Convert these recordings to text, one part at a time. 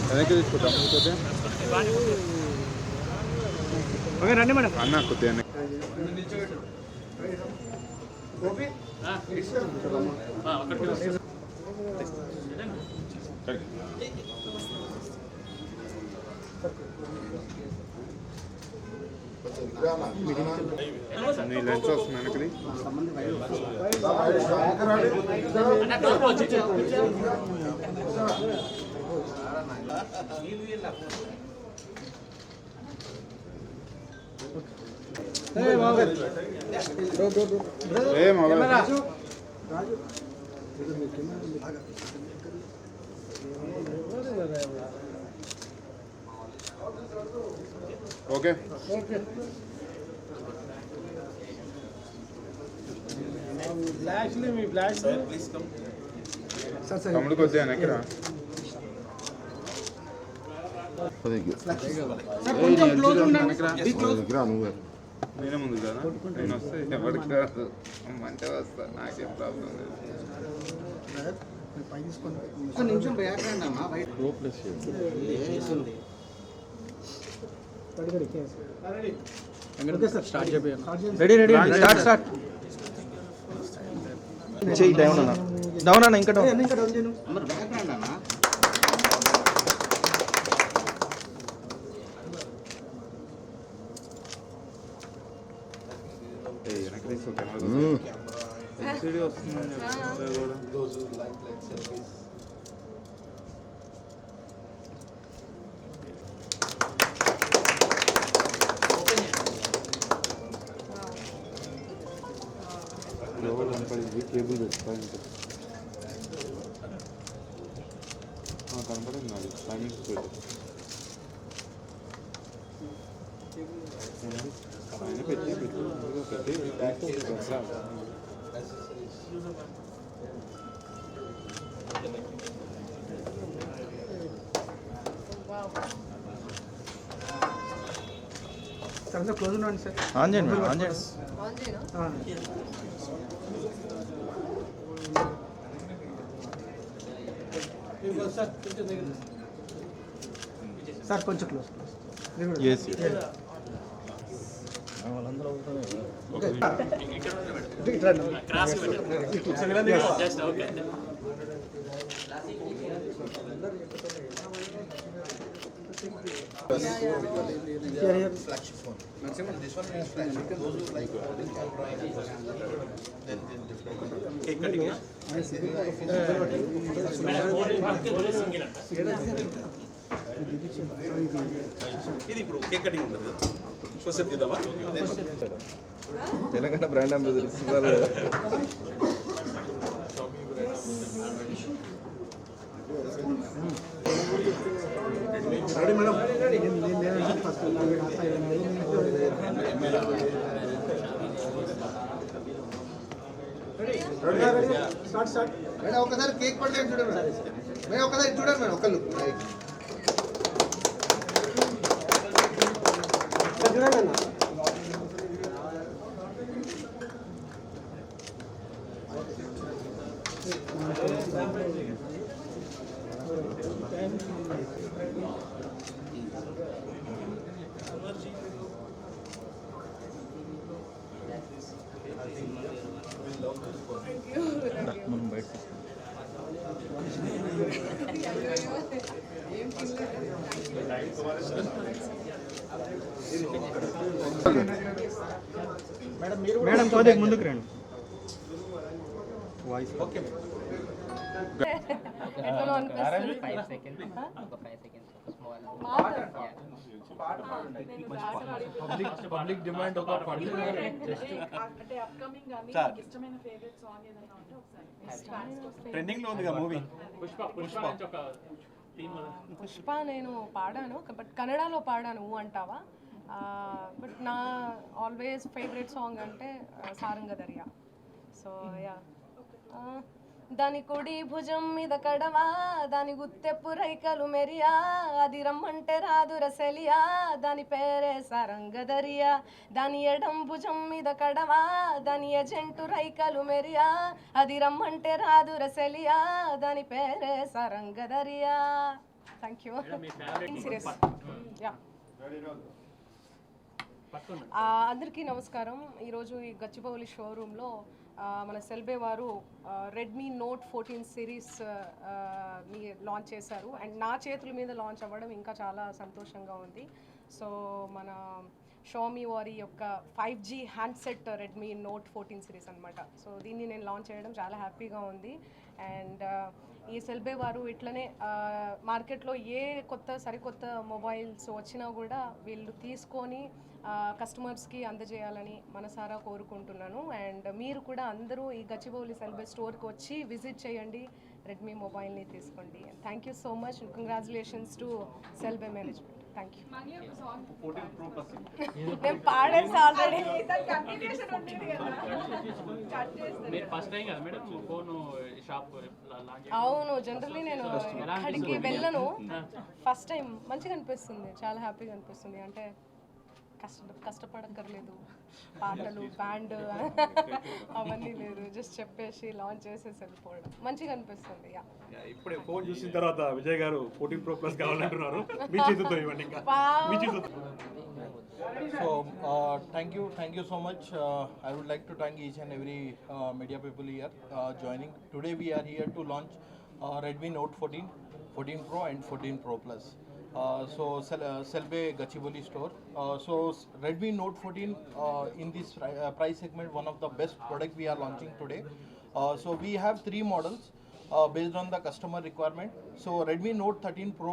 వెనక్కి తీసుకుంటాం ఓకే రండి మేడం అన్న కొద్దిగా నీ లెన్స్ వస్తుంది వెనకది ఓకే తమ్ముడికి వచ్చాను ఎక్కడ నేనే ముందు కదా నేను వస్తే ఎవరికి రాదు మంచిగా వస్తా నాకేం ప్రాబ్లం లేదు రెడీ రెడీ స్టార్ట్ చెయ్యి డౌన్ అన్న డౌన్ అన్న ఇంకా డౌన్ ఎల్సిడి వస్తుందని కేబుల్ కనపడింది నాది టైమింగ్స్ పెట్టు ఆయన పెట్టి క్లోజ్ ఉన్నాను సార్ ఆన్ చేయండి మేడం ఆన్ చేయండి సార్ కొంచెం క్లోజ్ వాళ్ళందరూ ఇది ఇప్పుడు కేక్ కటింగ్ ఉంటుంది తెలంగాణ బ్రాండ్ అంబాసిడర్ ఇస్తున్నారు మేడం ఒకసారి కేక్ పట్టుకొని చూడండి మేడం ఒకసారి చూడండి మేడం ఒకళ్ళు మనం బయట మేడం కొద్దిగా ముందుకు రండి వాయిస్ ఓకే పబ్లిక్ డిమాండ్ ఒక ట్రెండింగ్ లో ఉంది మూవీ పుష్ప నేను పాడాను బట్ కన్నడలో పాడాను అంటావా బట్ నా ఆల్వేస్ ఫేవరెట్ సాంగ్ అంటే సారంగ దర్యా సో యా దాని కుడి భుజం మీద కడవా దాని గుత్తెప్పు రైకలు మెరియా అది రమ్మంటే రాదు రసెలియా దాని పేరే సారంగదరియా దాని ఎడం భుజం మీద కడవా దాని ఎజెంటు రైకలు మెరియా అది రమ్మంటే రాదు రసెలియా దాని పేరే Saranga Dariya thank you serious yeah అందరికీ నమస్కారం. ఈరోజు ఈ గచ్చిబౌలి షోరూంలో మన సెల్బే వారు రెడ్మీ నోట్ 14 సిరీస్ ని లాంచ్ చేశారు. అండ్ నా చేతుల మీద లాంచ్ అవ్వడం ఇంకా చాలా సంతోషంగా ఉంది. సో మన షామీ వారి యొక్క 5G handset Redmi note 14 series అనమాట. సో దీన్ని నేను లాంచ్ చేయడం చాలా హ్యాపీగా ఉంది. అండ్ ఈ సెల్బే వారు ఇట్లనే మార్కెట్లో ఏ సరికొత్త మొబైల్స్ వచ్చినా కూడా వీళ్ళు తీసుకొని కస్టమర్స్కి అందజేయాలని మనసారా కోరుకుంటున్నాను. అండ్ మీరు కూడా అందరూ ఈ గచ్చిబౌలి సెల్బే స్టోర్కి వచ్చి విజిట్ చేయండి, రెడ్మీ మొబైల్ని తీసుకోండి. Thank you so much. Congratulations to సెల్బే management. Thank you. 14 Pro Plus నేను పాడేసి ఆల్రెడీ మీరు ఫస్ట్ టైం కదా మేడం ఫోన్ షాప్ లాంచ్ అవును, జనరల్లీ నేను ఎక్కడికి వెళ్ళను. ఫస్ట్ టైం మంచిగా అనిపిస్తుంది, చాలా హ్యాపీగా అనిపిస్తుంది. అంటే కష్టపడక్కర్లేదు, పాటలు బ్యాండ్ అవన్నీ లేదు, జస్ట్ చెప్పేసి లాంచ్ చేసేసి వెళ్ళిపోవడం మంచిగా అనిపిస్తుంది. ఇప్పుడే ఫోన్ చూసిన తర్వాత విజయ్ గారు 14 Pro Plus కావాలంటున్నారు. మీ చేతితో ఇవ్వండి ఇంకా మీ చేతితో. So thank you so much. I would like to thank each and every media people here joining. Today we are here to launch Redmi Note 14, 14 Pro and 14 Pro Plus. So Selbe Gachibowli store. So Redmi Note 14 in this price segment, one of the best product we are launching today. So we have 3 models based on the customer requirement. So Redmi Note 13 Pro,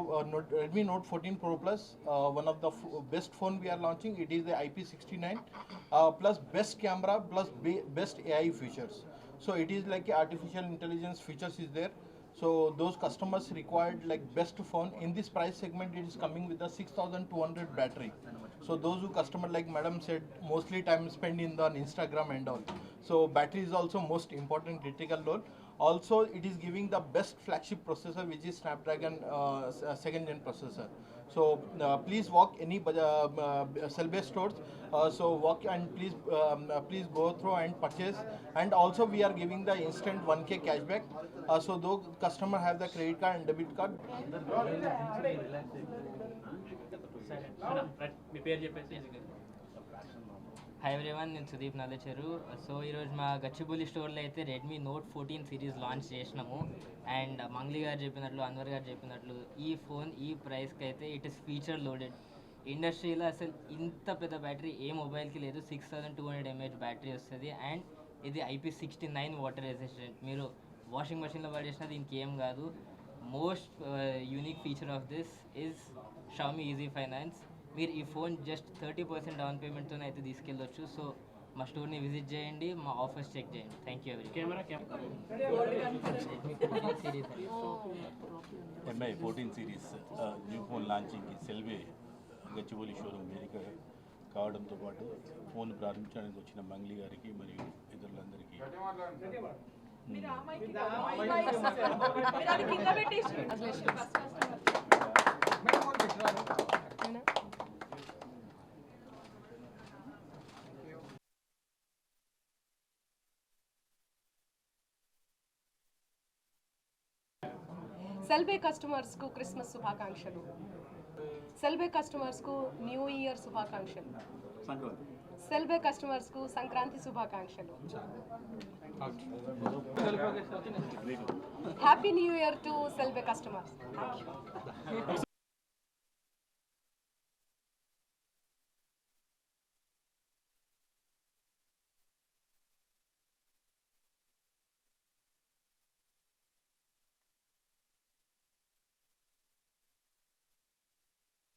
Redmi Note 14 Pro Plus, one of the best phone we are launching. It is the IP69 plus best camera plus best AI features. So it is like artificial intelligence features is there. So those customers required like best phone in this price segment. It is coming with a 6200 battery. So those who customer, like madam said, mostly time spent in the Instagram and all. So battery is also most important critical role. Also it is giving the best flagship processor, which is Snapdragon 2nd gen processor. So please walk any Selbe stores. So walk and please go through and purchase. And also we are giving the instant 1K cashback. So those customer have the credit card and debit card. మీ పేరు చెప్పేసి hi everyone, నేను Sudeep Nallacheru. So ఈరోజు మా గచ్చిబౌలి స్టోర్లో అయితే Redmi note 14 series launch చేసినాము. And Mangli గారు చెప్పినట్లు, అన్వర్ గారు చెప్పినట్లు, ఈ ఫోన్ ఈ ప్రైస్కి అయితే ఇట్ ఇస్ ఫీచర్ లోడెడ్. ఇండస్ట్రీలో అసలు ఇంత పెద్ద బ్యాటరీ ఏ మొబైల్కి లేదు. 6200 mAh బ్యాటరీ వస్తుంది. అండ్ ఇది IP69 వాటర్ రెసిస్టెంట్. మీరు వాషింగ్ మెషిన్లో పడేసినా దీనికి ఏం కాదు. Most unique feature of this is Xiaomi easy finance. మీరు ఈ ఫోన్ జస్ట్ 30% డౌన్ పేమెంట్తోనే అయితే తీసుకెళ్ళొచ్చు. సో మా స్టోర్ని విజిట్ చేయండి, మా ఆఫర్స్ చెక్ చేయండి. థ్యాంక్ యూ ఎవరి camera MI 14 series new phone లాంచింగ్కి సెల్వే గచ్చిబౌలి షోరూమ్ వేదిక కావడంతో పాటు ఫోన్ ప్రారంభించడానికి వచ్చిన మంగ్లీ గారికి మరియు ఇతరులందరికీ సెల్బే కస్టమర్స్కు క్రిస్మస్ శుభాకాంక్షలు. సెల్బే కస్టమర్స్కు న్యూ ఇయర్ శుభాకాంక్షలు. సెల్బే కస్టమర్స్కు సంక్రాంతి శుభాకాంక్షలు. Happy new year to సెల్బే customers.